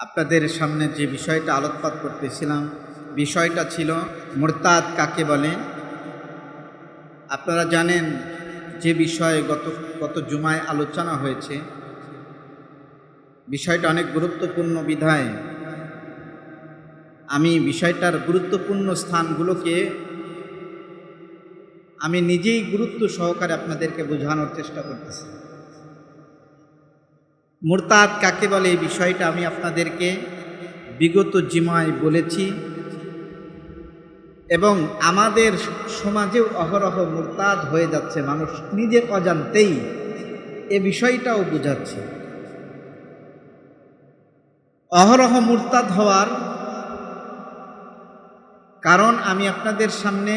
আপনাদের সামনে যে বিষয়টা আলোকপাত করতেছিলাম, বিষয়টা ছিল মুরতাদ কাকে বলে। আপনারা জানেন যে বিষয়ে গত জুমায় আলোচনা হয়েছে, বিষয়টা অনেক গুরুত্বপূর্ণ বিধায় আমি বিষয়টার গুরুত্বপূর্ণ স্থানগুলোকে আমি নিজেই গুরুত্ব সহকারে আপনাদেরকে বোঝানোর চেষ্টা করতেছি। মুরতাদ কাকে বলে এই বিষয়টা আমি আপনাদেরকে বিগত জিমায় বলেছি, এবং আমাদের সমাজেও অহরহ মুরতাদ হয়ে যাচ্ছে, মানুষ নিজের অজান্তেই এ বিষয়টাও বোঝাচ্ছে। অহরহ মুরতাদ হওয়ার কারণ আমি আপনাদের সামনে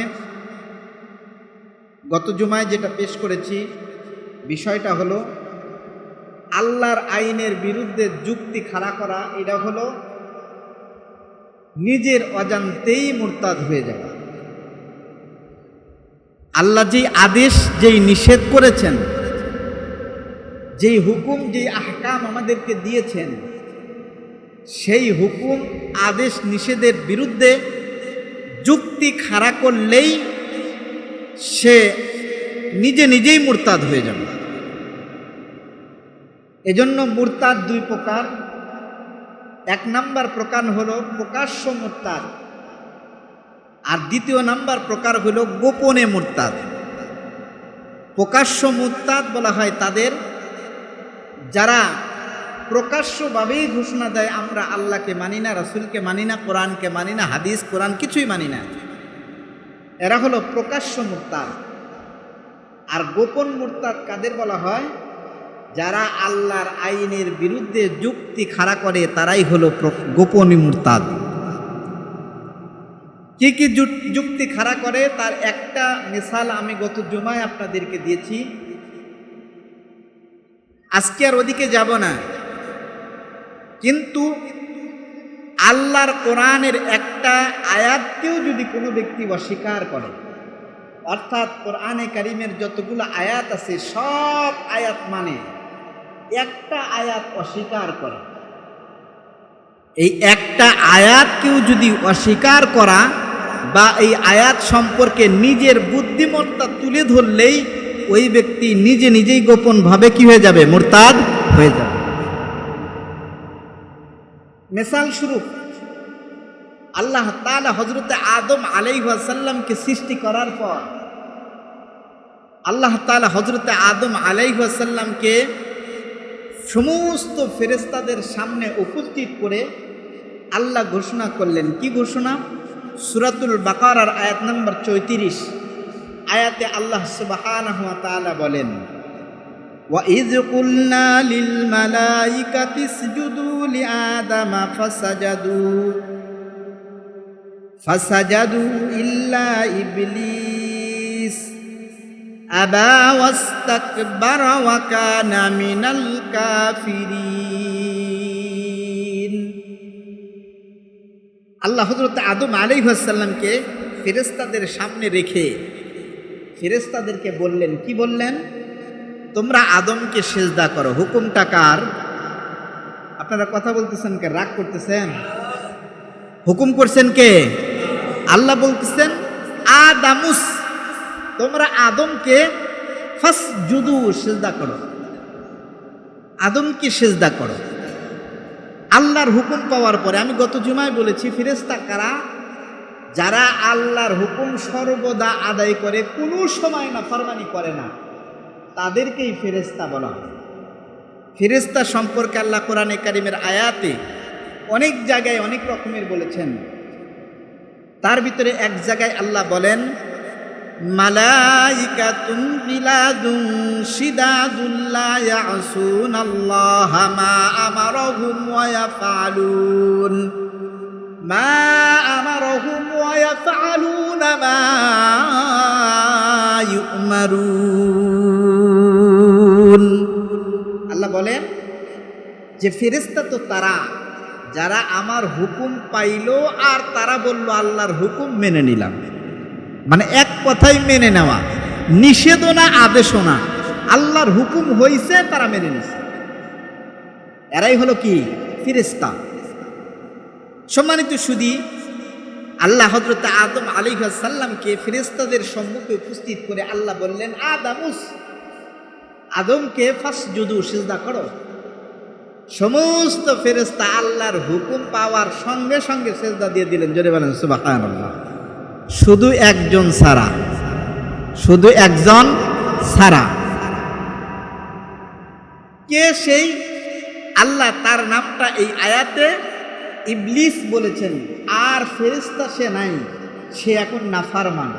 গত জুমায় যেটা পেশ করেছি, বিষয়টা হলো আল্লাহর আইনের বিরুদ্ধে যুক্তি খাড়া করা। এটা হলো নিজের অজান্তেই মুরতাদ হয়ে যাওয়া। আল্লাহ যেই আদেশ, যেই নিষেধ করেছেন, যেই হুকুম, যেই আহকাম আমাদেরকে দিয়েছেন, সেই হুকুম আদেশ নিষেধের বিরুদ্ধে যুক্তি খাড়া করলেই সে নিজেই মুরতাদ হয়ে যাবে। এজন্য মুরতাদ দুই প্রকার। এক নাম্বার প্রকার হলো প্রকাশ্য মুরতাদ, আর দ্বিতীয় নাম্বার প্রকার হলো গোপনে মুরতাদ। প্রকাশ্য মুরতাদ বলা হয় তাদের যারা প্রকাশ্যভাবেই ঘোষণা দেয় আমরা আল্লাহকে মানি না, রাসূলকে মানি না, কোরআনকে মানি না, হাদিস কোরআন কিছুই মানি না। এরা হলো প্রকাশ্য মুরতাদ। আর গোপন মুরতাদ কাদের বলা হয়? যারা আল্লাহর আইনের বিরুদ্ধে যুক্তি খাড়া করে, তারাই হলো গোপনী মুরতাদ। কি কি যুক্তি খাড়া করে তার একটা মিসাল আমি গত জুমায় আপনাদেরকে দিয়েছি। আজকে আর ওদিকে যাব না, কিন্তু আল্লাহর কোরআনের একটা আয়াতকেও যদি কোনো ব্যক্তি অস্বীকার করে, অর্থাৎ কোরআনে কারিমের যতগুলো আয়াত আছে সব আয়াত মানে, একটা আয়াত অস্বীকার করে, এই একটা আয়াতকেও যদি অস্বীকার করা বা এই আয়াত সম্পর্কে নিজের বুদ্ধিমত্তা তুলে ধরলেই ওই ব্যক্তি নিজেই গোপনভাবে কি হয়ে যাবে? মুরতাদ হয়ে যাবে। মিসাল স্বরূপ আল্লাহ তাআলা হযরতে আদম আলাইহিস সালামকে সৃষ্টি করার পর আল্লাহ তাআলা হযরতে আদম আলাইহিস সালামকে সমস্ত ফেরেশতাদের সামনে উপস্থিত করে আল্লাহ ঘোষণা করলেন। কি ঘোষণা? সূরাতুল বাকারার আয়াত নম্বর 34 আয়াতে আল্লাহ সুবহানাহু ওয়া তাআলা বলেন, ওয়া ইয কুলনা লিল মালাইকাতি ইসজুদু লিআদামা ফাসাজাদু ইল্লা ইবলিস আবা ওয়াস্তাকবারা ওয়া কানা মিনাল কাফিরিন। আল্লাহ হযরত আদম আলাইহিস সালামকে ফেরেশতাদের সামনে রেখে ফেরেশতাদেরকে বললেন, কি বললেন? তোমরা আদমকে সিজদা করো। হুকুমটা কার? আপনারা কথা বলতেছেন কে? রাগ করতেছেন? হুকুম করছেন কে? আল্লাহ বলতেছেন আদামুস, তোমরা আদমকে ফাসজুদু, সিজদা করো, আদমকে সিজদা করো। আল্লাহর হুকুম পাওয়ার পরে আমি গত জুমায় বলেছি, ফেরেশতা কারা? যারা আল্লাহর হুকুম সর্বদা আদায় করে, কোনো সময় নাফরমানি করে না, তাদেরকেই ফেরেশতা বলা হয়। ফেরেশতা সম্পর্কে আল্লাহ কোরআনে কারিমের আয়াতে অনেক জায়গায় অনেক রকমের বলেছেন। তার ভিতরে এক জায়গায় আল্লাহ বলেন, মালাইকাতুন গিলাদুন শিদাদুন লা ইয়াসুনাল্লাহা মা আমারহুম ওয়া ইয়াফআলুন ওয়া ইয়াফআলুনা মা ইউমারুন। আল্লাহ বলেন যে ফেরেশতা তো তারা যারা আমার হুকুম পাইল আর তারা বলল আল্লাহর হুকুম মেনে নিলাম। মানে এক কথাই মেনে নেওয়া, নিষেধও না আদেশও না, আল্লাহর হুকুম হইছে তারা মেনে নিছে। এরাই হলো কি? ফেরেশতা। সম্মানিত সুধী, আল্লাহ হযরত আদম আলাইহিস সালামকে ফেরেশতাদের সম্মুখে উপস্থিত করে আল্লাহ বললেন, আদমকে ফাসজুদু, সিজদা করো। সমস্ত ফেরেশতা আল্লাহর হুকুম পাওয়ার সঙ্গে সঙ্গে সিজদা দিয়ে দিলেন। জোরে বলেন সুবহানাল্লাহ। শুধু একজন ছাড়া। কে সেই? আল্লাহ তার নামটা এই আয়াতে ইবলিস বলেছেন। আর ফেরেশতা সে নাই, সে এখন নাফরমান।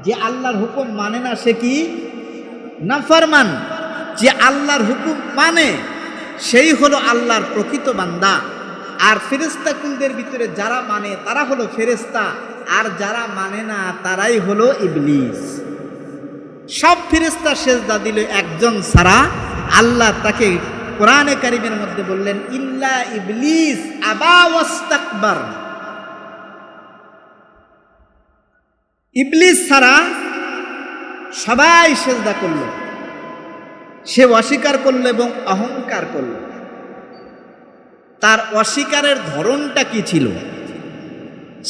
যে আল্লাহর হুকুম মানে না সে কি? নাফরমান। যে আল্লাহর হুকুম মানে সেই হলো আল্লাহর প্রকৃত বান্দা। আর ফেরেশতা কুলদের ভিতরে যারা মানে তারা হলো ফেরেশতা, আর যারা মানে না তারাই হলো ইবলিস। সব ফেরেশতা সিজদা দিল একজন ছাড়া। আল্লাহ তাকে কোরআনে কারিমের মধ্যে বললেন, ইল্লা ইবলিস আবা ওয়াস্তাকবার। ইবলিস ছাড়া সবাই সিজদা করল। সে অস্বীকার করল এবং অহংকার করল। তার অস্বীকারের ধরনটা কি ছিল?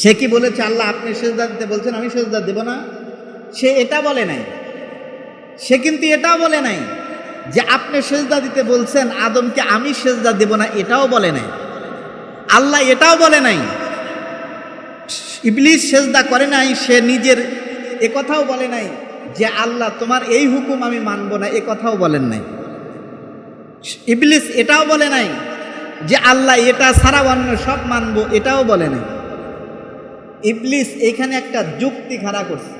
সে কি বলেছে, আল্লাহ আপনি সিজদা দিতে বলছেন, আমি সিজদা দেব না? সে এটা বলে নাই। সে কিন্তু এটাও বলে নাই যে আপনি সিজদা দিতে বলছেন আদমকে, আমি সিজদা দেব না, এটাও বলে নাই। আল্লাহ এটাও বলে নাই। ইবলিস সিজদা করে নাই, সে নিজের একথাও বলে নাই যে আল্লাহ তোমার এই হুকুম আমি মানব না, একথাও বলেন নাই। ইবলিস এটাও বলে নাই যে আল্লাহ এটা ছাড়া অন্য সব মানব, এটাও বলে নাই। ইবলিস এখানে একটা যুক্তি খাড়া করছে।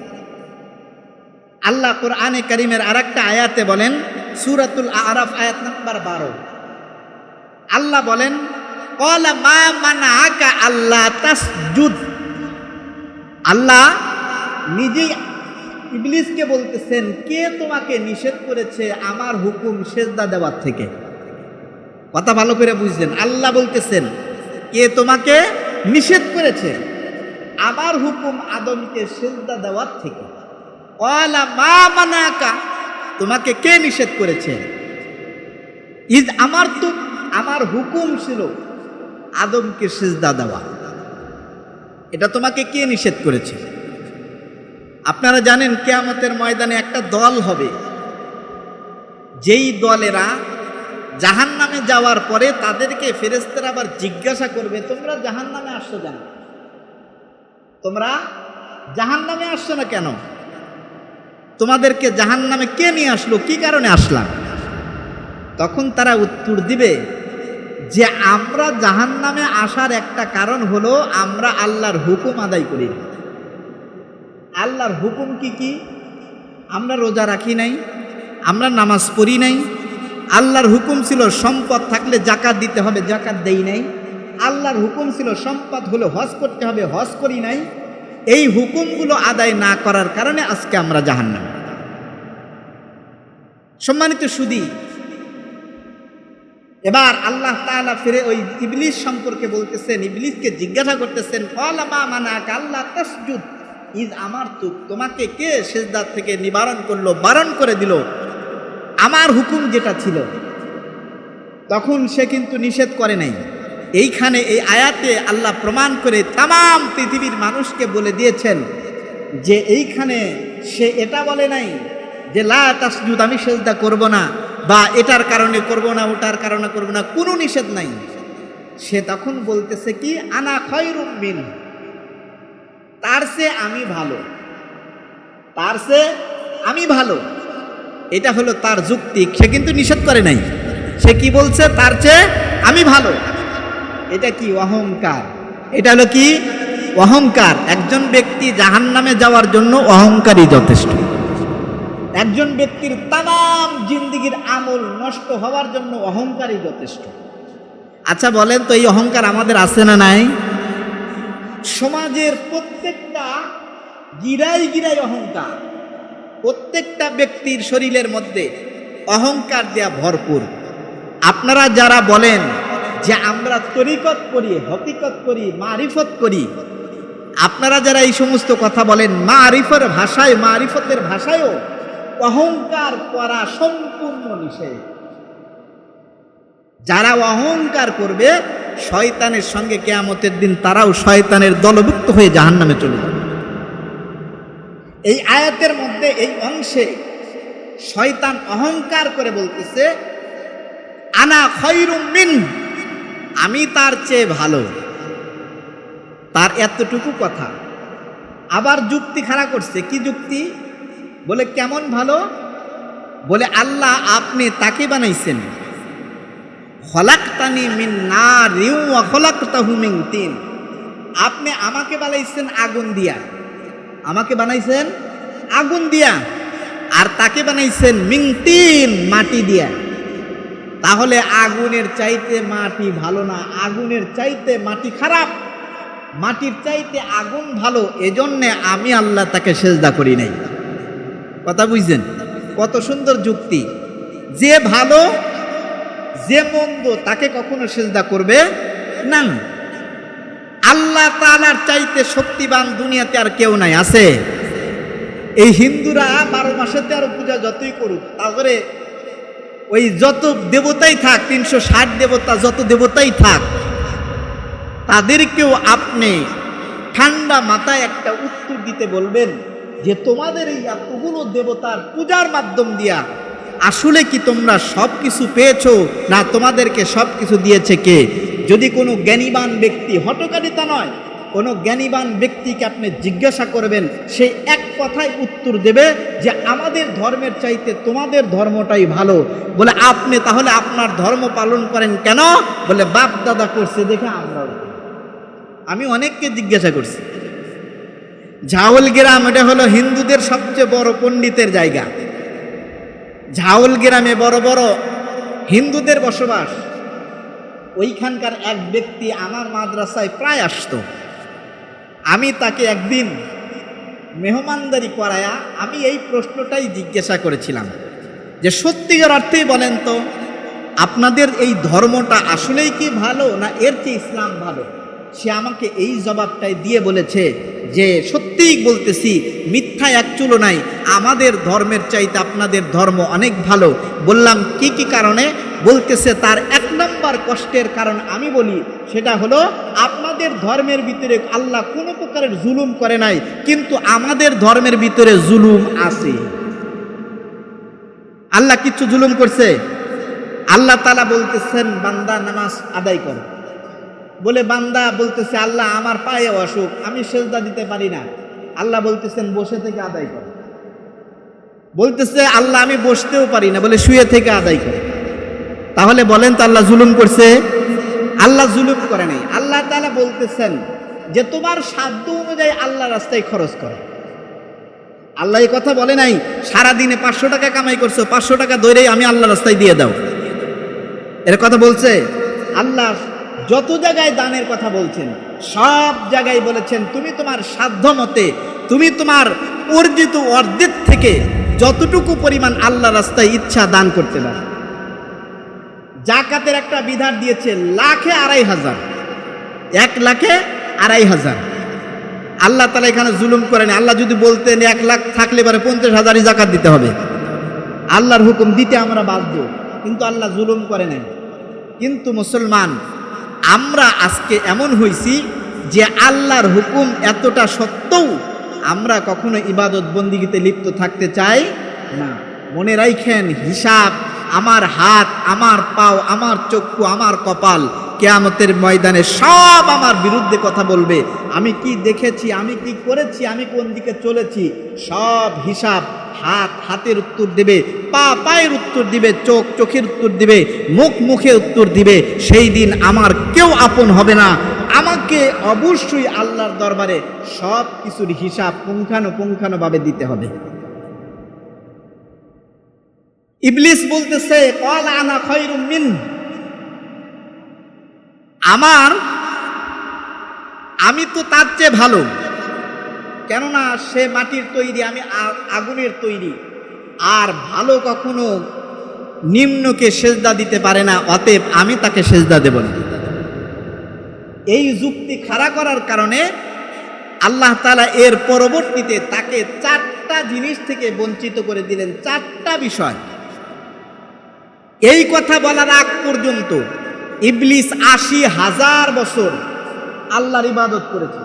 আল্লাহ কোরআনে কারিমের আরেকটা আয়াতে বলেন, সূরাতুল আরাফ আয়াত নাম্বার 12, আল্লাহ বলেন, ক্বালা মা মানাআকা আল্লা তাসজুদ। আল্লাহ নিজেই ইবলিসকে বলতেছেন, কে তোমাকে নিষেধ করেছে আমার হুকুম সিজদা দেওয়ার থেকে? কথা ভালো করে বুঝলেন। আল্লাহ বলতেছেন, কে তোমাকে নিষেধ করেছে আমার হুকুম আদমকে সিজদা দেওয়ার থেকে? ক্বালা মা মানাআকা, তোমাকে কে নিষেধ করেছে? ইজ আমারতু, আমার হুকুম ছিল আদমকে সিজদা দেওয়া। এটা তোমাকে কে নিষেধ করেছে? আপনারা জানেন কিয়ামতের ময়দানে একটা দল হবে, যেই দলেরা জাহান্নামে যাওয়ার পরে তাদেরকে ফেরেশতারা আবার জিজ্ঞাসা করবে, তোমরা জাহান্নামে আসছো কেন? তোমরা জাহান্নামে আসছো না কেন? তোমাদেরকে জাহান্নামে কে নিয়ে আসলো? কি কারণে আসলাম? তখন তারা উত্তর দিবে যে আমরা জাহান্নামে আসার একটা কারণ হলো আমরা আল্লাহর হুকুম আদায় করি। আল্লাহর হুকুম কি কি? আমরা রোজা রাখি নাই, আমরা নামাজ পড়ি নাই। আল্লাহর হুকুম ছিল সম্পদ থাকলে যাকাত দিতে হবে, যাকাত দেই নাই। আল্লাহর হুকুম ছিল সম্পদ হলে হজ করতে হবে, হজ করি নাই। এই হুকুমগুলো আদায় না করার কারণে আজকে আমরা জাহান্নামে। সম্মানিত সুধী, এবার আল্লাহ তাআলা ফিরে ওই ইবলিস সম্পর্কে বলতেছেন, ইবলিসকে জিজ্ঞাসা করতেছেন, ক্বালা মা মানাআকা আল্লা তাসজুদ ইজ আমারতু, তোমাকে কে সিজদা থেকে নিবারণ করলো, বারণ করে দিল আমার হুকুম যেটা ছিল? তখন সে কিন্তু নিষেধ করে নাই। এইখানে এই আয়াতে আল্লাহ প্রমাণ করে তাম পৃথিবীর মানুষকে বলে দিয়েছেন যে এইখানে সে এটা বলে নাই যে লা তাসজুদ, আমি সিজদা করব না, বা এটার কারণে করব না, ওটার কারণে করব না, কোনো নিষেধ নাই। সে তখন বলতেছে কি, আনা খায়রুম মিন, তার চেয়ে আমি ভালো, তার চেয়ে আমি ভালো। এটা হলো তার যুক্তি। সে কিন্তু নিষেধ করে নাই। সে কি বলছে? তার চেয়ে আমি ভালো। এটা কি? অহংকার। এটা হলো কি? অহংকার। একজন ব্যক্তি জাহান্নামে যাওয়ার জন্য অহংকারই যথেষ্ট। একজন ব্যক্তির তাম জিন্দেগির আমল নষ্ট হওয়ার জন্য অহংকারই যথেষ্ট। আচ্ছা বলেন তো, এই অহংকার আমাদের আছে না নাই? সমাজের প্রত্যেকটা গিরাই গিরাই অহংকার, প্রত্যেকটা ব্যক্তির শরীরের মধ্যে অহংকার দেয়া ভরপুর। আপনারা যারা বলেন যে আমরা তরিকত করি, হকিকত করি, মারিফত করি, আপনারা যারা এই সমস্ত কথা বলেন, মারিফের ভাষায়, মারিফতের ভাষায়ও অহংকার করা সম্পূর্ণ নিষেধ। যারা অহংকার করবে শয়তানের সঙ্গে কিয়ামতের দিন তারাও শয়তানের দলভুক্ত হয়ে জাহান্নামে চলে যাবে। এই আয়াতের মধ্যে এই অংশে শয়তান অহংকার করে বলতেছে, আনা খায়রুম মিন, আমি তার চেয়ে ভালো। তার এতটুকু কথা। আবার যুক্তি খাড়া করছে। কি যুক্তি? বলে কেমন ভালো? বলে আল্লাহ আপনি তাকে বানাইছেন, খলাকতানি মিন নারিন ওয়া খলাকতাহু মিন তিন, আপনি আমাকে বানাইছেন আগুন দিয়া, আমাকে বানাইছেন আগুন দিয়া, আর তাকে বানাইছেন মিন তিন, মাটি দিয়া। তাহলে আগুনের চাইতে মাটি ভালো না, আগুনের চাইতে মাটি খারাপ, মাটির চাইতে আগুন ভালো, এজন্যে আমি আল্লাহ তাকে সেজদা করি নাই। কথা বুঝছেন? কত সুন্দর যুক্তি। যে ভালো যে মন্দ তাকে কখনো সেজদা করবে না। আল্লাহ তাআলার চাইতে শক্তিবান দুনিয়াতে আর কেউ নাই। আছে? এই হিন্দুরা 12 মাসে 13 পূজা যতই করুক, তারপরে ওই যত দেবতাই থাক, 360 দেবতা, যত দেবতাই থাক, তাদেরকেও আপনি ঠান্ডা মাথায় একটা উত্তর দিতে বলবেন যে তোমাদের এই এতগুলো দেবতার পূজার মাধ্যম দিয়া আসলে কি তোমরা সব কিছু পেয়েছো, না তোমাদেরকে সব কিছু দিয়েছে কে? যদি কোনো জ্ঞানীবান ব্যক্তি, হটকারিতা নয়, কোনো জ্ঞানীবান ব্যক্তিকে আপনি জিজ্ঞাসা করবেন, সে এক কথায় উত্তর দেবে যে আমাদের ধর্মের চাইতে তোমাদের ধর্মটাই ভালো। বলে আপনি তাহলে আপনার ধর্ম পালন করেন কেন? বলে বাপ দাদা করছে দেখে আমরাও। আমি অনেককে জিজ্ঞাসা করছি। ঝাউল গ্রাম, এটা হলো হিন্দুদের সবচেয়ে বড় পণ্ডিতের জায়গা। ঝাউল গ্রামে বড় বড় হিন্দুদের বসবাস। ওইখানকার এক ব্যক্তি আমার মাদ্রাসায় প্রায় আসতো। আমি তাকে একদিন মেহমানদারি করায়া আমি এই প্রশ্নটাই জিজ্ঞাসা করেছিলাম যে সত্যিকার অর্থেই বলেন তো, আপনাদের এই ধর্মটা আসলেই কি ভালো, না এর চেয়ে ইসলাম ভালো? সে আমাকে এই জবাবটাই দিয়ে বলেছে যে সত্যিই বলতেছি, মিথ্যা এক চুলো নাই, আমাদের ধর্মের চাইতে আপনাদের ধর্ম অনেক ভালো। বললাম কি কি কারণে? বলতেছে তার 1 নম্বর কষ্টের কারণ আমি বলি, সেটা হলো আপনাদের ধর্মের ভিতরে আল্লাহ কোনো প্রকারের জুলুম করে নাই, কিন্তু আমাদের ধর্মের ভিতরে জুলুম আছে। আল্লাহ কিচ্ছু জুলুম করছে? আল্লাহ তাআলা বলতেছেন বান্দা নামাজ আদায় করো। বলে বান্দা বলতেছে আল্লাহ আমার পায়ে অসুখ, আমি সেজদা দিতে পারি না। আল্লাহ বলতেছেন বসে থেকে আদায় করো। বলতেছে আল্লাহ আমি বসতেও পারি না, বলে শুয়ে থেকে আদায় করো। তাহলে বলেন তো আল্লাহ জুলুম করছে? আল্লাহ জুলুম করে নাই। আল্লাহ তাআলা বলতেছেন যে তোমার সাধ্য অনুযায়ী আল্লাহ রাস্তায় খরচ করো। আল্লাহ এই কথা বলে নাই সারাদিনে 500 টাকা কামাই করছো, 500 টাকা ধরেই আমি আল্লাহ রাস্তায় দিয়ে দাও। এর কথা বলছে? আল্লাহ যত জায়গায় দানের কথা বলছেন, সব জায়গায় বলেছেন তুমি তোমার সাধ্য মতে, তুমি তোমার অর্জিত অর্ধেক থেকে যতটুকু পরিমাণ আল্লাহ রাস্তায় ইচ্ছা দান করতে পারো। জাকাতের একটা বিধান দিয়েছে, লাখে 2,500, 1 লাখে 2,500। আল্লাহ তাআলা এখানে জুলুম করেন। আল্লাহ যদি বলতেন 1 লাখ থাকলে পরে 50,000 জাকাত দিতে হবে, আল্লাহর হুকুম দিতে আমরা বাধ্য, কিন্তু আল্লাহ জুলুম করে নাই। কিন্তু মুসলমান আমরা আজকে এমন হইছি যে আল্লাহর হুকুম এতটা সত্ত্বেও আমরা কখনো ইবাদত বন্দিগিতে লিপ্ত থাকতে চাই না। মনে রাখেন, হিসাব আমার হাত, আমার পাও, আমার চক্ষু, আমার কপাল কিয়ামতের ময়দানে সব আমার বিরুদ্ধে কথা বলবে। আমি কি দেখেছি, আমি কি করেছি, আমি কোন দিকে চলেছি, সব হিসাব হাত হাতের উত্তর দিবে, পা পায়ের উত্তর দিবে, চোখ চোখের উত্তর দিবে, মুখ মুখে উত্তর দিবে। সেই দিন আমার কেউ আপন হবে না। আমাকে অবশ্যই আল্লাহর দরবারে সব কিছুর হিসাব পুঙ্খানুপুঙ্খানুভাবে দিতে হবে। ইবলিস বলতেছে ক্বালা আনা খায়রুম মিন, আমি তো তার চেয়ে ভালো, কেননা সে মাটির তৈরি, আমি আগুনের তৈরি, আর ভালো কখনো নিম্নকে সেজদা দিতে পারে না, অতএব আমি তাকে সেজদা দেব না। এই যুক্তি খাড়া করার কারণে আল্লাহ তাআলা এর পরবর্তীতে তাকে 4টা জিনিস থেকে বঞ্চিত করে দিলেন, 4টা বিষয়। এই কথা বলার আগ পর্যন্ত ইবলিস ৮০,০০০ বছর আল্লাহর ইবাদত করেছে।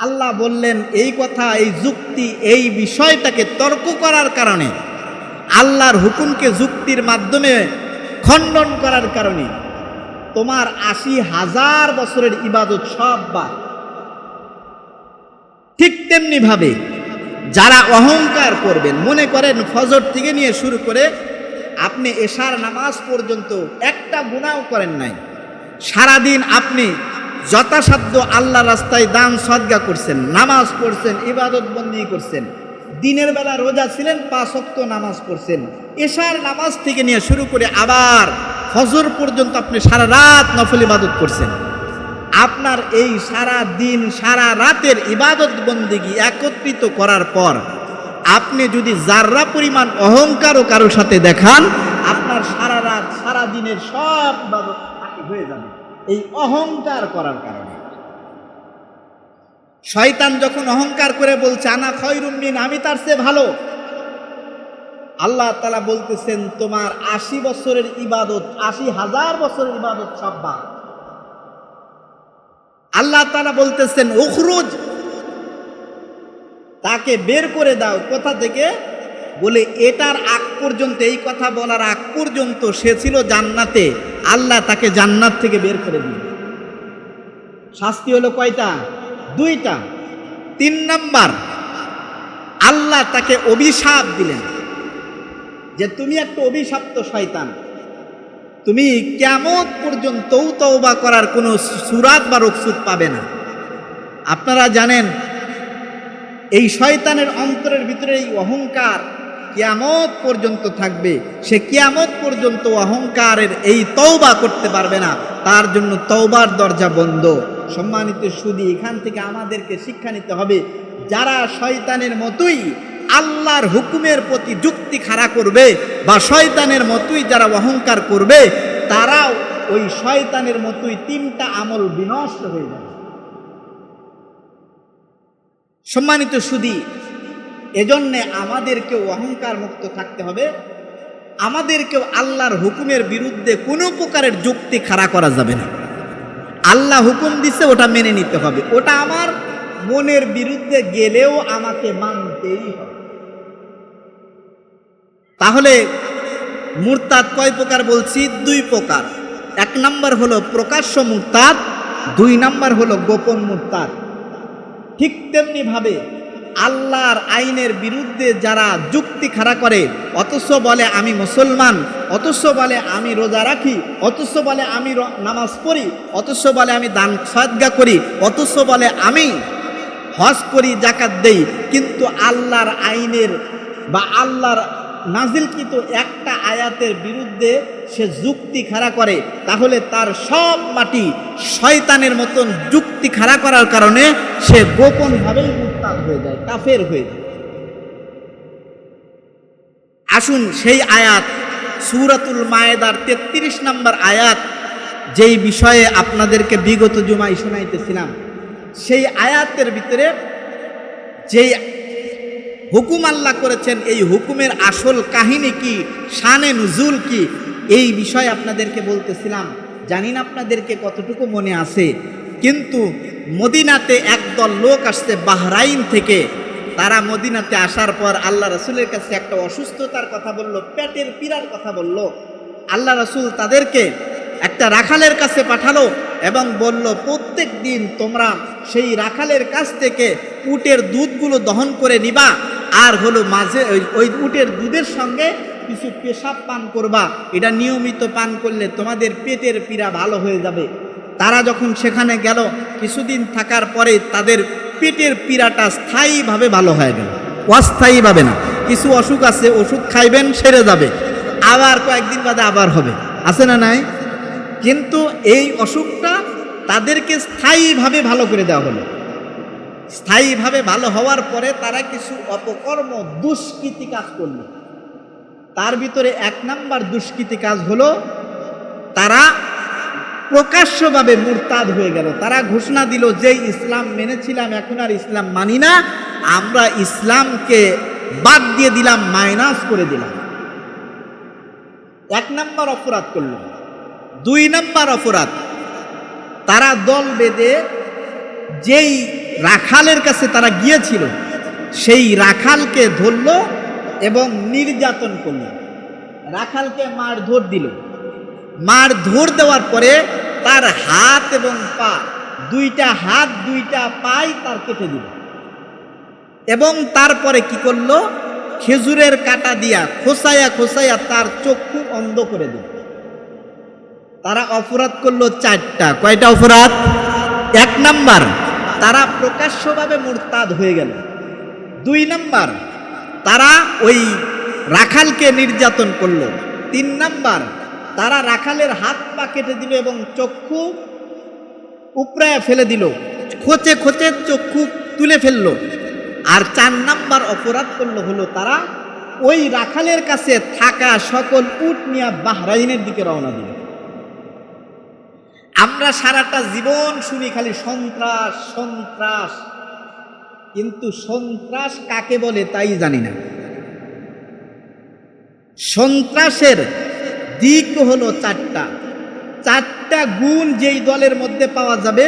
আল্লাহ বললেন এই কথা, এই যুক্তি, এই বিষয়টাকে তর্ক করার কারণে, আল্লাহর হুকুমকে যুক্তির মাধ্যমে খণ্ডন করার কারণে তোমার ৮০,০০০ বছরের ইবাদত সব বাদ। ঠিক তেমনি ভাবে যারা অহংকার করবেন, মনে করেন ফজর থেকে নিয়ে শুরু করে আপনি এশার নামাজ পর্যন্ত একটা গুনাহ করেন নাই, সারাদিন আপনি যথাসাধ্য আল্লাহ রাস্তায় দান সদকা করছেন, নামাজ পড়ছেন, ইবাদত বন্দি করছেন, দিনের বেলা রোজা ছিলেন, ৫ ওয়াক্ত নামাজ পড়ছেন, এশার নামাজ থেকে নিয়ে শুরু করে আবার ফজর পর্যন্ত আপনি সারা রাত নফল ইবাদত করছেন। আপনার এই সারা দিন সারা রাতের ইবাদত বন্দেগী একত্রিত করার পর আপনি যদি যার্রা পরিমাণ অহংকারও কারোর সাথে দেখান, আপনার সারা রাত সারা দিনের সব ইবাদত হয়ে যাবে এই অহংকার করার কারণে। শয়তান যখন অহংকার করে বলছে আনা খয়রুম মিন, আমি তার চেয়ে ভালো, আল্লাহ তাআলা বলতেছেন তোমার ৮০ বছরের ইবাদত, ৮০,০০০ বছরের ইবাদত সব বাদ। আল্লাহ তাআলা বলতেছেন উখরুজ, তাকে বের করে দাও। কোথা থেকে? বলে এটার আগ পর্যন্ত, এই কথা বলার আগ পর্যন্ত সে ছিল জান্নাতে, আল্লাহ তাকে জান্নাত থেকে বের করে দিল। শাস্তি হলো কয়টা? 2টা। 3 নাম্বার, আল্লাহ তাকে অভিশাপ দিলেন যে তুমি একটা অভিশপ্ত শয়তান, তুমি কিয়ামত পর্যন্ত তওবা করার কোনো সুরাত বা রকসুদ পাবে না। আপনারা জানেন এই শয়তানের অন্তরের ভিতরে এই অহংকার কিয়ামত পর্যন্ত থাকবে। সে কিয়ামত পর্যন্ত অহংকারের এই তওবা করতে পারবে না, তার জন্য তওবার দরজা বন্ধ। সম্মানিত সুধী, এখান থেকে আমাদেরকে শিক্ষা নিতে হবে, যারা শয়তানের মতোই আল্লাহর হুকুমের প্রতি যুক্তি খাড়া করবে বা শয়তানের মতোই যারা অহংকার করবে, তারাও ওই শয়তানের মতোই 3টা আমল বিনষ্ট হয়ে যাবে। সম্মানিত সুধী, এজন্যে আমাদেরকেও অহংকার মুক্ত থাকতে হবে। আমাদেরকেও আল্লাহর হুকুমের বিরুদ্ধে কোনো প্রকারের যুক্তি খাড়া করা যাবে না। আল্লাহ হুকুম দিছে, ওটা মেনে নিতে হবে। ওটা আমার মনের বিরুদ্ধে গেলেও আমাকে মানতেই হবে। তাহলে মুরতাদ কয় প্রকার বলছি? 2 প্রকার। 1 নাম্বার হলো প্রকাশ্য মুরতাদ, 2 নাম্বার হলো গোপন মুরতাদ। ঠিক তেমনি ভাবে আল্লাহর আইনের বিরুদ্ধে যারা যুক্তি খাড়া করে, অথচ বলে আমি মুসলমান, অথচ বলে আমি রোজা রাখি, অথচ বলে আমি নামাজ পড়ি, অথচ বলে আমি দান সদকা করি, অথচ বলে আমি হজ করি, যাকাত দেই, কিন্তু আল্লাহর আইনের বা আল্লাহর নাজিলকৃত একটা আয়াতের বিরুদ্ধে সে যুক্তি খাড়া করে, তাহলে তার সব মাটি শয়তানের মতন যুক্তি খাড়া করার কারণে সে গোপনভাবেই মুরতাদ হয়ে যায়, কাফের হয়ে যায়। আসুন সেই আয়াত সূরাতুল মায়েদার 33 নম্বর আয়াত, যেই বিষয়ে আপনাদেরকে বিগত জুমায় শোনাইতেছিলাম, সেই আয়াতের ভিতরে যেই হুকুম আল্লাহ করেছেন, এই হুকুমের আসল কাহিনী কি, শানে নুজুল কি, এই বিষয়ে আপনাদেরকে বলতেছিলাম। জানি না আপনাদেরকে কতটুকু মনে আছে, কিন্তু মদিনাতে একদল লোক আসছে বাহরাইন থেকে। তারা মদিনাতে আসার পর আল্লাহ রাসূলের কাছে একটা অসুস্থতার কথা বলল, পেটের পীড়ার কথা বলল। আল্লাহ রাসূল তাদেরকে একটা রাখালের কাছে পাঠালো এবং বলল, প্রত্যেক দিন তোমরা সেই রাখালের কাছ থেকে উটের দুধগুলো দহন করে নিবা, আর হলো মাঝে ওই উটের দুধের সঙ্গে কিছু পেশাব পান করবা। এটা নিয়মিত পান করলে তোমাদের পেটের পীড়া ভালো হয়ে যাবে। তারা যখন সেখানে গেল, কিছুদিন থাকার পরে তাদের পেটের পীড়াটা স্থায়ীভাবে ভালো হয়ে গেল, অস্থায়ীভাবে না। কিছু অসুখ আছে, ওষুধ খাইবেন সেরে যাবে, আবার কয়েকদিন বাদে আবার হবে, আছে না নাই? কিন্তু এই অসুখটা তাদেরকে স্থায়ীভাবে ভালো করে দেওয়া হলো। স্থায়ীভাবে ভালো হওয়ার পরে তারা কিছু অপকর্ম দুষ্কৃতি কাজ করল। তার ভিতরে 1 নাম্বার দুষ্কৃতি কাজ হলো, তারা প্রকাশ্যভাবে মুরতাদ হয়ে গেল। তারা ঘোষণা দিল যে ইসলাম মেনেছিলাম এখন আর ইসলাম মানি না, আমরা ইসলামকে বাদ দিয়ে দিলাম, মাইনাস করে দিলাম। 1 নাম্বার অপরাধ করল। দুই নাম্বার অপরাধ, তারা দল বেঁধে যেই রাখালের কাছে তারা গিয়েছিল সেই রাখালকে ধরল এবং নির্যাতন করল, রাখালকে মারধর দিল। মারধর দেওয়ার পরে তার হাত এবং পা, দুইটা হাত দুইটা পাই তার কেটে দিল এবং তারপরে কি করলো, খেজুরের কাঁটা দিয়া খোসাইয়া খোসাইয়া তার চক্ষু অন্ধ করে দিল। তারা অপরাধ করলো চারটা। কয়টা অপরাধ? এক নাম্বার, তারা প্রকাশ্যভাবে মুরতাদ হয়ে গেল। দুই নাম্বার, তারা ওই রাখালকে নির্যাতন করলো। তিন নাম্বার, তারা রাখালের হাত পা কেটে দিল এবং চক্ষু উপড়ায় ফেলে দিল, খোঁচে খোঁচে চক্ষু তুলে ফেললো। আর চার নাম্বার অপরাধ করলো হলো তারা ওই রাখালের কাছে থাকা সকল উট নিয়ে বাহরাইনের দিকে রওনা দিল। আমরা সারাটা জীবন শুনি খালি সন্ত্রাস সন্ত্রাস, কিন্তু সন্ত্রাস কাকে বলে তাই জানি না। সন্ত্রাসের দিক হলো চারটা। চারটা গুণ যেই দলের মধ্যে পাওয়া যাবে,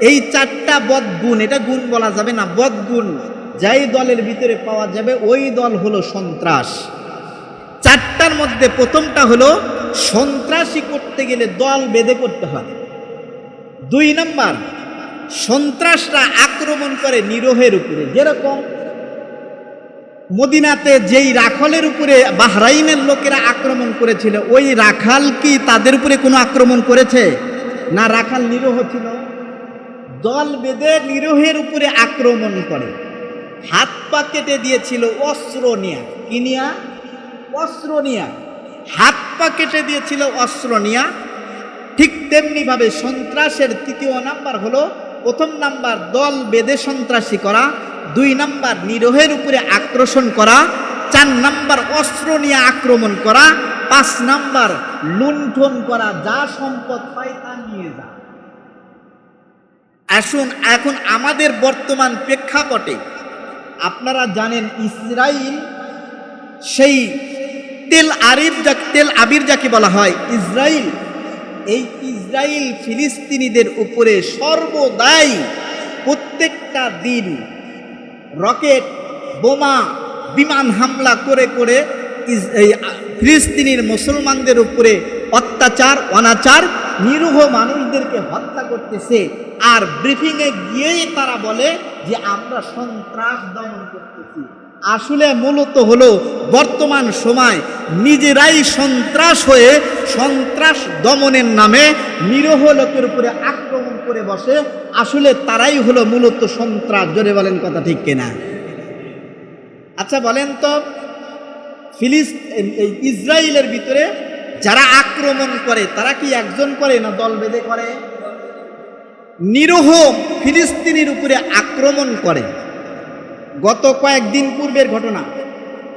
এই চারটা বদগুণ, এটা গুণ বলা যাবে না, বদগুণ যেই দলের ভিতরে পাওয়া যাবে ওই দল হলো সন্ত্রাস। চারটার মধ্যে প্রথমটা হলো সন্ত্রাসী করতে গেলে দল বেঁধে করতে হয়। দুই নাম্বার, সন্ত্রাসরা আক্রমণ করে নিরহের উপরে, যেরকম মদিনাতে যেই রাখালের উপরে বাহরাইনের লোকেরা আক্রমণ করেছিল, ওই রাখাল কি তাদের উপরে কোনো আক্রমণ করেছে? না, রাখাল নিরহ ছিল। দল বেঁধে নিরহের উপরে আক্রমণ করে, হাত পা কেটে দিয়েছিল অস্ত্র নিয়া। কি নিয়া? অস্ত্র নিয়া। হাত পা কেটে দিয়েছিল অস্ত্র নিয়া। ঠিক তেমনিভাবে সন্ত্রাসের তৃতীয় নাম্বার হলো, প্রথম নাম্বার দল বেঁধে সন্ত্রাসী করা, দুই নাম্বার নিরহের উপরে আক্রমণ করা, চার নাম্বার অস্ত্র নিয়ে আক্রমণ করা, পাঁচ নাম্বার লুণ্ঠন করা, যা সম্পদ পায় তা নিয়ে যা। আসুন এখন আমাদের বর্তমান প্রেক্ষাপটে আপনারা জানেন ইসরাইল, সেই তেল আবির যাকে বলা হয় ইসরাইল, এই ইসরাইল ফিলিস্তিনিদের উপরে সর্বদাই প্রত্যেকটা দিন রকেট বোমা বিমান হামলা করে করে ফিলিস্তিনির মুসলমানদের উপরে অত্যাচার অনাচার, নিরীহ মানুষদেরকে হত্যা করতেছে। আর ব্রিফিংয়ে গিয়েই তারা বলে যে আমরা সন্ত্রাস দমন করতেছি। আসলে মূলত হলো বর্তমান সময় নিজেরাই সন্ত্রাস হয়ে সন্ত্রাস দমনের নামে নিরীহ লোকের উপরে আক্রমণ করে বসে। আসলে তারাই হলো মূলত সন্ত্রাস। জোরে বলেন কথা ঠিক কিনা? আচ্ছা বলেন তো, ইসরায়েলের ভিতরে যারা আক্রমণ করে তারা কি একজন করে না দল বেঁধে করে? নিরীহ ফিলিস্তিনির উপরে আক্রমণ করে। গত কয়েকদিন পূর্বের ঘটনা,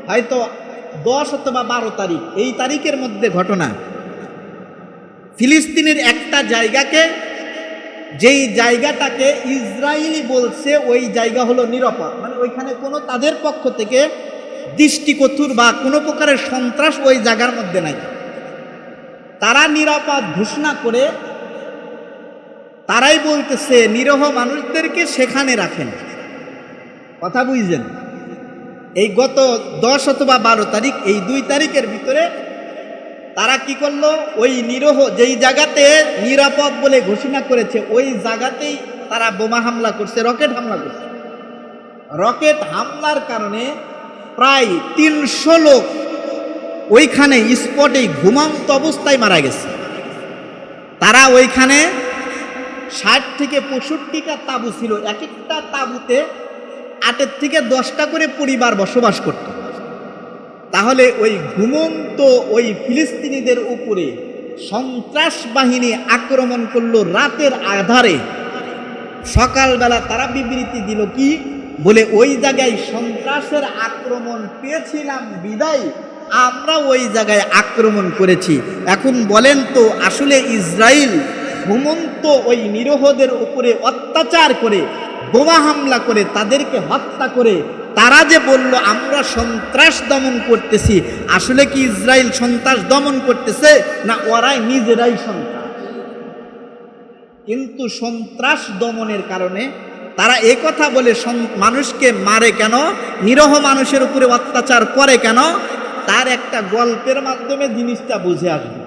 হয়তো 10 অথবা 12 তারিখ, এই তারিখের মধ্যে ঘটনা, ফিলিস্তিনের একটা জায়গাকে, যেই জায়গাটাকে ইসরায়েলি বলছে ওই জায়গা হলো নিরাপদ, মানে ওইখানে কোনো তাদের পক্ষ থেকে দৃষ্টিকটুর বা কোনো প্রকারের সন্ত্রাস ওই জায়গার মধ্যে নাই। তারা নিরাপদ ঘোষণা করে তারাই বলতেছে নিরীহ মানুষদেরকে সেখানে রাখেন। কথা বুঝছেন? এই গত 10 অথবা 12 তারিখ, এই 2 তারিখের ভিতরে তারা কি করলো, ওই নিরীহ যেই জায়গাতে নিরাপদ বলে ঘোষণা করেছে ওই জায়গাতেই তারা বোমা হামলা করছে, রকেট হামলা করছে। রকেট হামলার কারণে প্রায় 300 লোক ওইখানে স্পটেই ঘুমন্ত অবস্থায় মারা গেছে। তারা ওইখানে 60 থেকে 65টা তাঁবু ছিল, এক একটা তাঁবুতে 8 থেকে 10টা করে পরিবার বসবাস করত। তাহলে ওই ঘুমন্ত ওই ফিলিস্তিনিদের উপরে সন্ত্রাস বাহিনী আক্রমণ করলো রাতের আধারে। সকালবেলা তারা বিবৃতি দিল কি বলে, ওই জায়গায় সন্ত্রাসের আক্রমণ পেয়েছিলাম বিদায় আমরা ওই জায়গায় আক্রমণ করেছি। এখন বলেন তো, আসলে ইসরায়েল ঘুমন্ত ওই নিরীহদের উপরে অত্যাচার করে বোমা হামলা করে তাদেরকে হত্যা করে তারা যে বলল আমরা সন্ত্রাস দমন করতেছি, আসলে কি ইসরায়েল সন্ত্রাস দমন করতেছে না ওরাই নিজেরাই সন্ত্রাস? কিন্তু সন্ত্রাস দমনের কারণে তারা একথা বলে মানুষকে মারে কেন, নিরহ মানুষের উপরে অত্যাচার করে কেন, তার একটা গল্পের মাধ্যমে জিনিসটা বুঝে আসবে।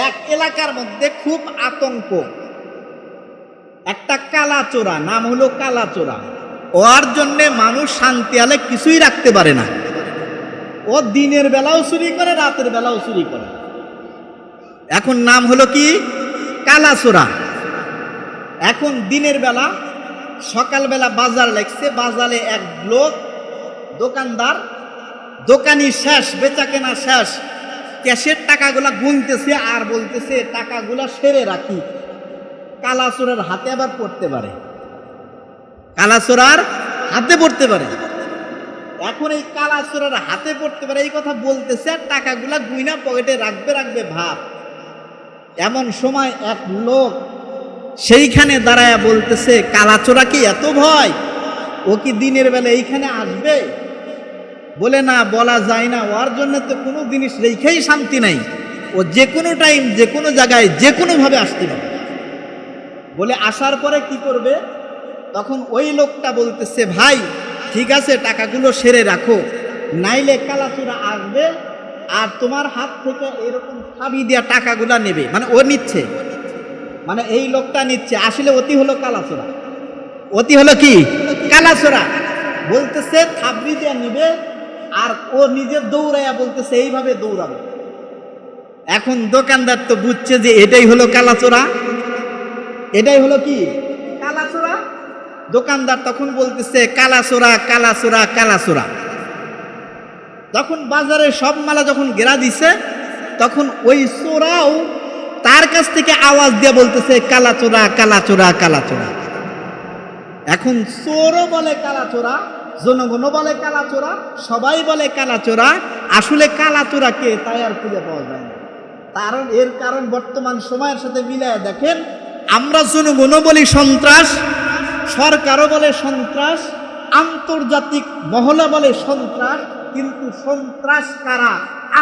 এক এলাকার মধ্যে খুব আতঙ্ক, একটা কালাচোরা, নাম হলো কালাচোরা। ওর জন্যে মানুষ শান্তি আলে কিছুই রাখতে পারে না। ও দিনের বেলাও চুরি করে, রাতের বেলাও চুরি করে। এখন নাম হলো কি, কালাচোরা। এখন দিনের বেলা, সকালবেলা বাজার লাগছে, বাজারে এক লোক দোকানদার, দোকানি শেষ, বেচা কেনা শেষ, ক্যাশের টাকাগুলা গুনতেছে আর বলতেছে টাকাগুলা সেরে রাখি। কালাচোরার হাতে আবার পড়তে পারে, কালাচোরার হাতে পড়তে পারে। এখন এই কালাচোরার হাতে পড়তে পারে এই কথা বলতেছে আর টাকাগুলা গুইনা পকেটে রাখবে ভাব। এমন সময় এক লোক সেইখানে দাঁড়ায়া বলতেছে, কালাচোরা কি এত ভয়? ও কি দিনের বেলা এইখানে আসবে? বলে না, বলা যায় না, ওর জন্য তো কোনো জিনিস রেখেই শান্তি নাই। ও যে কোনো টাইম, যে কোনো জায়গায়, যে কোনোভাবে আসতে পারে। বলে আসার পরে কি করবে? তখন ওই লোকটা বলতেছে, ভাই ঠিক আছে, টাকাগুলো সেরে রাখো, নাইলে কালাচোরা আসবে আর তোমার হাত থেকে এরকম চাবি দিয়া টাকাগুলা নেবে। মানে ও নিচ্ছে, মানে এই লোকটা নিচ্ছে, আসলে অতি হলো কালাচোরা। অতি হলো কি, কালাচোরা। বলতেছে থাবড়ি দিয়া নিবে আর ও নিজে দৌড়াইয়া বলতেছে এইভাবে দৌড়াবে। এখন দোকানদার তো বুঝছে যে এটাই হলো কালাচোরা, এটাই হলো কি, কালাচোরা। দোকানদার তখন বলতেছে কালাচোরা, কালাচোরা, কালাচোরা। তখন বাজারে সব মালা যখন গেরা দিছে, তখন ওই চোরাও তার কাছ থেকে আওয়াজ দিয়ে বলতেছে কালাচোরা, কালাচোরা, কালাচোরা। এখন চোরও বলে কালাচোরা, জনগণও বলে কালাচোরা, সবাই বলে কালাচোরা। আসলে কালাচোরা কে তাই আর খুঁজে পাওয়া যায় না। কারণ এর কারণ বর্তমান সময়ের সাথে মিলায় দেখেন, আমরা জনগণও বলি সন্ত্রাস, সরকারও বলে সন্ত্রাস, আন্তর্জাতিক মহলে বলে সন্ত্রাস, কিন্তু সন্ত্রাস কারা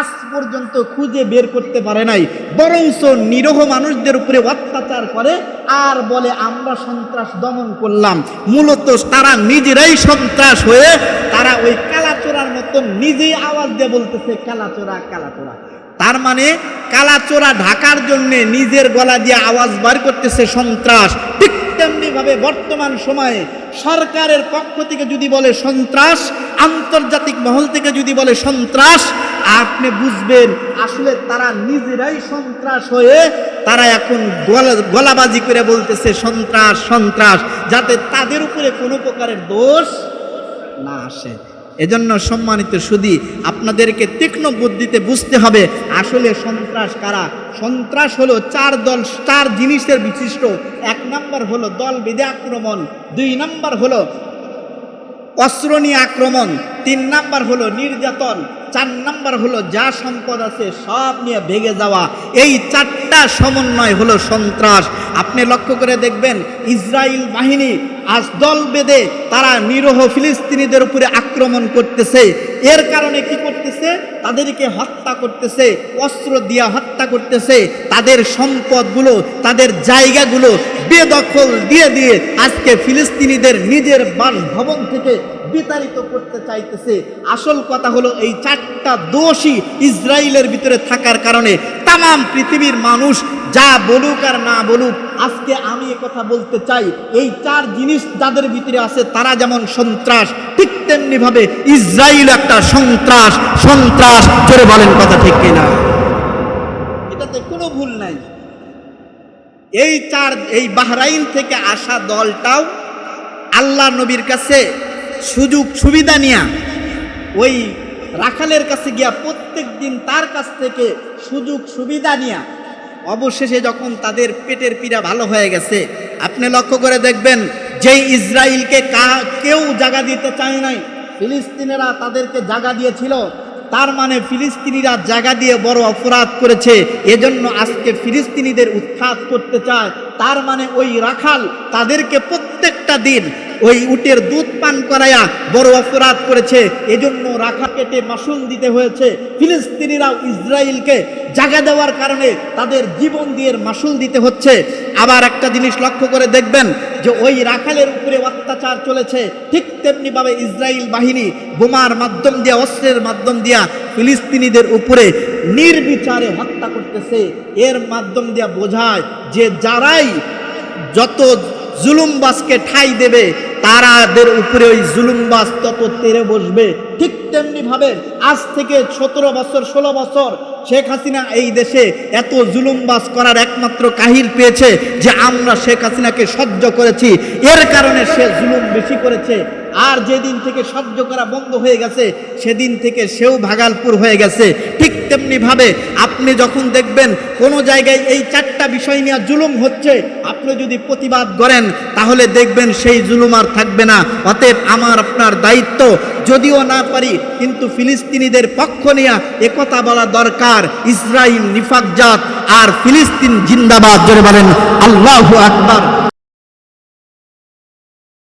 আজ পর্যন্ত খুঁজে বের করতে পারে নাই। বরঞ্চ নিরহ মানুষদের উপরে অত্যাচার করে আর বলে আমরা সন্ত্রাস দমন করলাম। মূলত তারা নিজেরাই সন্ত্রাস হয়ে তারা ওই কালাচোরার মতন নিজেই আওয়াজ দিয়ে বলতেছে কালাচোরা, কালাচোরা। তার মানে কালাচোরা ঢাকার জন্য নিজের গলা দিয়ে আওয়াজ বার করতেছে সন্ত্রাস। ঠিক তেমনি ভাবে বর্তমান সময়ে সরকারের পক্ষ থেকে যদি বলে সন্ত্রাস, আন্তর্জাতিক মহল থেকে যদি বলে সন্ত্রাস, আপনি বুঝবেন আসলে তারা নিজেরাই সন্ত্রাস হয়ে তারা এখন গলাবাজি করে বলতেছে সন্ত্রাস, সন্ত্রাস, যাতে তাদের উপরে কোনো প্রকারের দোষ না আসে। এজন্য সম্মানিত সুধী, আপনাদেরকে তীক্ষ্ণ বুদ্ধিতে বুঝতে হবে আসলে সন্ত্রাস কারা। সন্ত্রাস হলো চার জিনিসের বিশিষ্ট। 1 নম্বর হলো দল বেঁধে আক্রমণ, 2 নম্বর হলো অস্ত্র নিয়ে আক্রমণ, 3 নম্বর হলো নির্যাতন, 4 নম্বর হলো যা সম্পদ আছে সব নিয়ে ভেঙে যাওয়া। এই 4টা সমন্বয় হলো সন্ত্রাস। আপনি লক্ষ্য করে দেখবেন ইসরায়েল বাহিনী আজ দল বেঁধে তারা নিরহ ফিলিস্তিনিদের উপরে আক্রমণ করতেছে। এর কারণে কি করতেছে? তাদেরকে হত্যা করতেছে, অস্ত্র দিয়ে হত্যা করতেছে, তাদের সম্পদগুলো, তাদের জায়গাগুলো বেদখল দিয়ে দিয়ে আজকে ফিলিস্তিনিদের নিজের বাসভবন থেকে বিতাড়িত করতে চাইতেছে। আসল কথা হলো এই 4টা দোষই ইসরায়েলের ভিতরে থাকার কারণে তাম পৃথিবীর মানুষ যা বলুক আর না বলুক, আজকে আমি কথা বলতে চাই, এই 4 জিনিস যাদের ভিতরে আছে তারা যেমন সন্ত্রাস, ঠিক তেমনি ভাবে ইসরায়েল একটা সন্ত্রাস। সন্ত্রাস জোরে বলেন কথা ঠিক কিনা? এটাতে কোনো ভুল নাই। এই বাহরাইন থেকে আসা দলটাও আল্লাহ নবীর কাছে সুযোগ সুবিধা নিয়া ওই রাখালের কাছে গিয়া প্রত্যেক দিন তার কাছ থেকে সুযোগ সুবিধা নিয়া অবশেষে যখন তাদের পেটের পীড়া ভালো হয়ে গেছে, আপনি লক্ষ্য করে দেখবেন যেই ইসরায়েলকে কেউ জায়গা দিতে চায় নাই, ফিলিস্তিনিরা তাদেরকে জায়গা দিয়েছিল। তার মানে ফিলিস্তিনিরা জায়গা দিয়ে বড় অপরাধ করেছে, এজন্য আজকে ফিলিস্তিনিদের উৎখাত করতে চায়। তার মানে ওই রাখাল তাদেরকে প্রত্যেকটা দিন ওই উটের দুধ পান করায়া বড় অপরাধ করেছে, এজন্য রাখা কেটে মাসুল দিতে হয়েছে। ফিলিস্তিনিরাও ইসরায়েলকে জায়গা দেওয়ার কারণে তাদের জীবন দিয়ে মাসুল দিতে হচ্ছে। আবার একটা জিনিস লক্ষ্য করে দেখবেন যে ওই রাখালের উপরে অত্যাচার চলেছে, ঠিক তেমনিভাবে ইসরায়েল বাহিনী বোমার মাধ্যম দিয়া, অস্ত্রের মাধ্যম দিয়া ফিলিস্তিনিদের উপরে নির্বিচারে হত্যা করতেছে। এর মাধ্যম দিয়া বোঝায় যে যারাই যত জুলুমবাজকে ঠাঁই দেবে তারাদের উপরে ওই জুলুমবাজ তত তেরে বসবে। ঠিক তেমনি ভাবে আজ থেকে 17 বছর 16 বছর শেখ হাসিনা এই দেশে এত জুলুমবাজ করার একমাত্র কাহিল পেয়েছে যে আমরা শেখ হাসিনাকে সহ্য করেছি, এর কারণে সে জুলুম বেশি করেছে। আর যেদিন থেকে সহ্য করা বন্ধ হয়ে গেছে সেদিন থেকে সেও ভাগালপুর হয়ে গেছে। ঠিক তেমনি ভাবে আপনি যখন দেখবেন কোনো জায়গায় এই 4টা বিষয় নিয়ে জুলুম হচ্ছে, আপনি যদি প্রতিবাদ করেন তাহলে দেখবেন সেই জুলুম আর থাকবে না। অতএব আমার আপনার দায়িত্ব, যদিও না পারি কিন্তু ফিলিস্তিনিদের পক্ষ নিয়ে একথা বলা দরকার, ইসরাইল নিফাকজাত আর ফিলিস্তিন জিন্দাবাদ। জোরে বলেন আল্লাহু আকবার।